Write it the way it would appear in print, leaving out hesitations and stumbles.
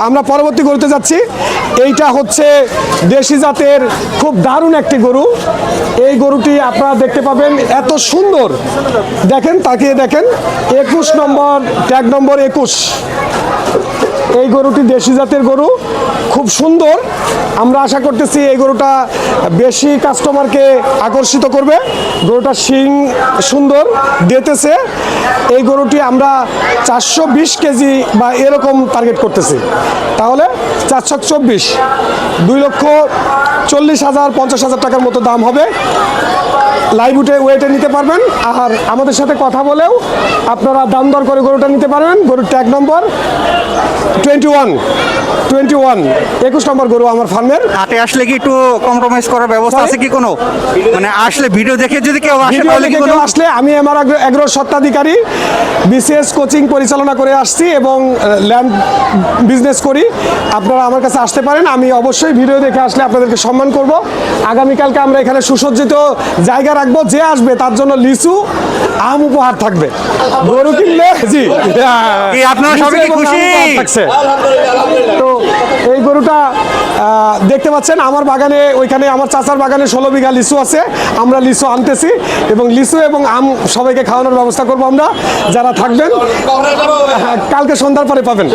আমরা পরবর্তী গরুতে যাচ্ছি। এইটা হচ্ছে দেশি জাতের খুব দারুণ একটি গরু। এই গরুটি আপনারা দেখতে পাবেন, এত সুন্দর, দেখেন তাকিয়ে দেখেন, 21 নম্বর, ট্যাগ নম্বর 21। এই গরুটি দেশি জাতের গরু, খুব সুন্দর। আমরা আশা করতেছি এই গরুটা বেশি কাস্টমারকে আকর্ষিত করবে। গরুটার শিং সুন্দর দিতেছে। এই গরুটি আমরা 420 কেজি বা এরকম টার্গেট করতেছি। তাহলে 424, 2,40,000 50,000 টাকার মতো দাম হবে। লাইভ ওয়েটে নিতে পারবেন, আর আমাদের সাথে কথা বলেও আপনারা দাম দর করে গরুটা নিতে পারবেন। গরুর ট্যাগ নম্বর 21, 21 নম্বর গরু আমার ফার্মের। হাটে আসলে কি একটু কম্প্রোমাইজ করার ব্যবস্থা আছে কি কোনো? মানে আসলে ভিডিও দেখে যদি কেউ আসে তাহলে কি কোনো? আসলে আমি আমার এগ্রো স্বত্বাধিকারী, বিসিএস কোচিং পরিচালনা করে আসছি এবং ল্যান্ড বিজনেস করি। আপনারা আমার কাছে আসতে পারেন, আমি অবশ্যই ভিডিও দেখে আসলে আপনাদেরকে সম্মান করব। আগামীকালকে আমরা এখানে সুসজ্জিত জায়গা রাখবো, যে আসবে তার জন্য লিচু আম উপহার থাকবে। গরু কিনলে জি আপনারা সবাই কি খুশি? তো এই গরুটা দেখতে পাচ্ছেন আমার বাগানে, ওইখানে আমার চাচার বাগানে 16 বিঘা লিচু আছে। আমরা লিচু আনতেছি এবং লিচু এবং আম সবাইকে খাওয়ানোর ব্যবস্থা করবো আমরা। যারা থাকবেন কালকে সন্ধ্যার পরে পাবেন।